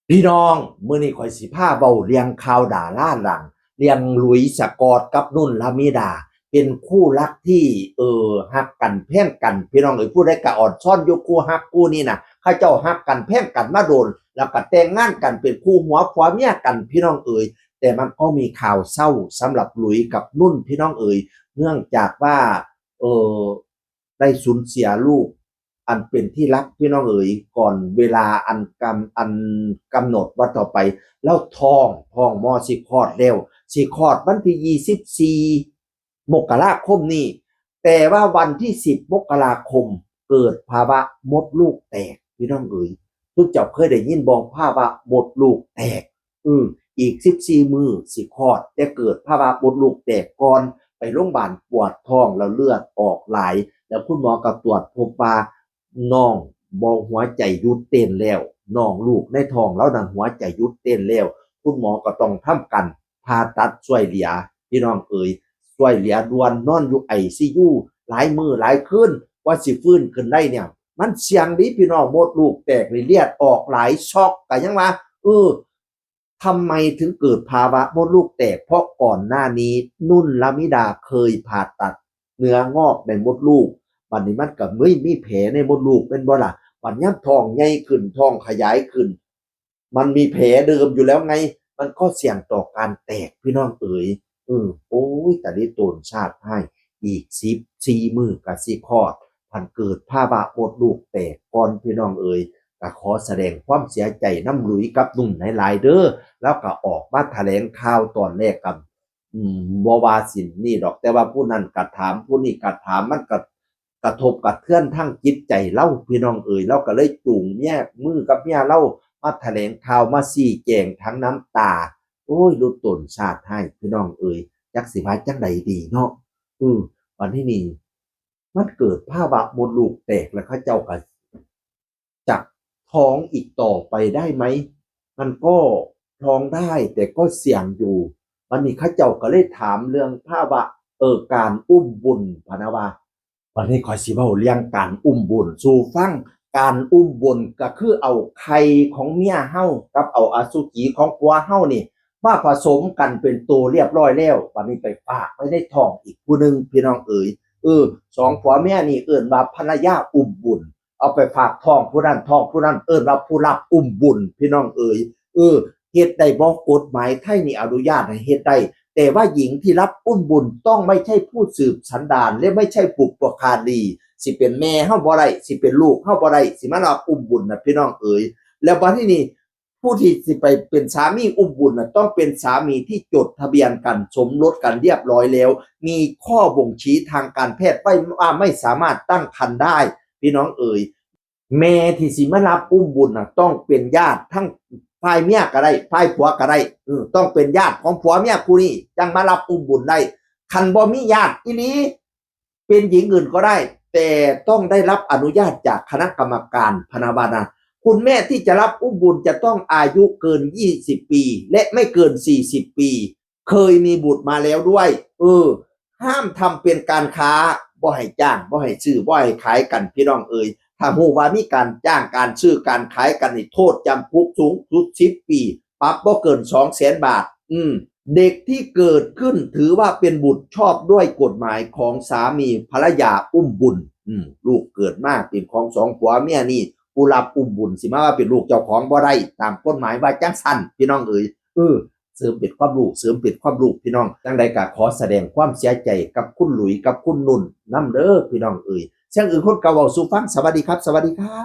พี่น้องมื้อนี้ข่อยสิพาเว้าเรื่องข่าวดาราหลังเรื่องหลุยส์สกอตกับนุ่นลามิดาเป็นคู่รักที่ฮักกันแพงกันพี่น้องผู้ใดก็อ่อนช้อนอยู่คู่ฮักคู่นี้น่ะเขาเจ้าฮักกันแพงกันมาโดนแล้วก็แต่งงานกันเป็นคู่หัวผัวเมียกันพี่น้องแต่มันก็มีข่าวเศร้าสำหรับหลุยส์กับนุ่นพี่น้องเนื่องจากว่าเอ่อได้สูญเสียลูกอันเป็นที่รักพี่น้องก่อนเวลาอันกำหนดว่าต่อไปแล้วท้องมอสิคลอดแล้วสิคลอดวันที่24มกราคมนี้แต่ว่าวันที่10มกราคมเกิดภาวะมดลูกแตกพี่น้องทุกเจ้าเคยได้ยินบอกภาวะมดลูกแตกอีก14มื้อสิคลอดแต่เกิดภาวะมดลูกแตกก่อนไปโรงพยาบาลปวดท้องแล้วเลือดออกหลายแล้วคุณหมอก็ตรวจพบว่าน้องบ่หัวใจหยุดเต้นแล้วน้องลูกในท้องแล้วนั่นหัวใจหยุดเต้นแล้วคุณหมอก็ต้องทำการผ่าตัดช่วยเหลือพี่น้องช่วยเหลือด่วนนอนอยู่ ICU หลายมื้อหลายคืนกว่าสิฟื้นขึ้นได้เนี่ยมันเสี่ยงดิพี่น้องมดลูกแตกเลือดออกหลายช็อกก็ยังว่าทำไมถึงเกิดภาวะมดลูกแตกเพราะก่อนหน้านี้นุ่นลมิดาเคยผ่าตัดเนื้องอกในมดลูกบัดนี้มันก็ไม่มีแผลในมดลูกเป็นบ่ล่ะบัดยามท้องใหญ่ขึ้นท้องขยายขึ้นมันมีแผลเดิมอยู่แล้วไงมันก็เสี่ยงต่อการแตกพี่น้องโอ้ยแต่นี่ตนชาติให้อีก14มื้อก็สิคลอดพันเกิดภาวะมดลูกแตกก่อนพี่น้องก็ขอแสดงความเสียใจน้ำหลุยกับนุ่นหลายๆเด้อแล้วก็ออกมาแถลงข่าวตอนแรกกับบ่ว่าสินนี่ดอกแต่ว่าผู้นั้นก็ถามผู้นี้ก็ถามมันก็กระทบกระเทือนทั้งจิตใจเราพี่น้องเราก็เลยจูงแยกมือกับเมียเรามาแถลงข่าวมาชี้แจงทั้งน้ำตาโอ้ยรุดตนชาติให้พี่น้องจักสิว่าจังใดดีเนาะวันที่นี่มันเกิดภาวะมดลูกแตกแล้วเขาเจ้าก็จับท้องอีกต่อไปได้ไหมมันก็ท้องได้แต่ก็เสี่ยงอยู่วันนี้เขาเจ้าก็เลยถามเรื่องภาวะการอุ้มบุญพะนะว่าวันนี้ขอยสิเว้าเรื่องการอุ้มบุญสู่ฟังการอุ้มบุญก็คือเอาไข่ของเมียเฮากับเอาอสุจิของผัวเฮานี่มาผสมกันเป็นตัวเรียบร้อยแล้ววันนี้ไปฝากไว้ในท้องอีกผู้นึงพี่น้องสองผัวเมียนี่เอิ้นว่าภรรยาอุ้มบุญเอาไปฝากท้องผู้นั้นท้องผู้นั้นเอิ้นว่าผู้รับอุ้มบุญพี่น้องเฮ็ดได้บ่กฎหมายไทยนี่อนุญาตให้เฮ็ดได้แต่ว่าหญิงที่รับอุ้มบุญต้องไม่ใช่ผู้สืบสันดานและไม่ใช่ปุปการีสิเป็นแม่เฮาบ่ได้สิเป็นลูกเฮาบ่ได้สิมารับอุ้มบุญน่ะพี่น้องแล้วบัดนี้นี่ผู้ที่สิไปเป็นสามีอุ้มบุญน่ะต้องเป็นสามีที่จดทะเบียนกันสมรสกันเรียบร้อยแล้วมีข้อบ่งชี้ทางการแพทย์ว่าไม่สามารถตั้งครรภ์ได้พี่น้องแม่ที่สิมารับอุ้มบุญน่ะต้องเป็นญาติทั้งฝ่ายเมียก็ได้ฝ่ายผัวก็ได้ต้องเป็นญาติของผัวเมียคู่นี้จังมารับอุ้มบุญได้คันบ่มีญาติอีหลีเป็นหญิงอื่นก็ได้แต่ต้องได้รับอนุญาตจากคณะกรรมการพนาบานะคุณแม่ที่จะรับอุ้มบุญจะต้องอายุเกิน20ปีและไม่เกิน40ปีเคยมีบุตรมาแล้วด้วยห้ามทำเป็นการค้าบ่ให้จ้างบ่ให้ซื้อบ่ให้ขายกันพี่น้องถ้าฮู้ว่ามีการจ้างการซื้อการขายกันนี่โทษจำคุกสูงสุด10ปีปรับบ่เกิน 200,000 บาทเด็กที่เกิดขึ้นถือว่าเป็นบุตรชอบด้วยกฎหมายของสามีภรรยาอุ้มบุญลูกเกิดมาเป็นของสองผัวเมียนี่ผู้รับอุ้มบุญสิมาว่าเป็นลูกเจ้าของบ่ได้ตามกฎหมายว่าจังซั่นพี่น้องเสริมเป็นความรู้พี่น้องจังใดก็ขอแสดงความเสียใจกับคุณหลุยกับคุณนุ่นนำเด้อพี่น้องเสียงอื่นคนเก่าเว้าสู่ฟังสวัสดีครับสวัสดีครับ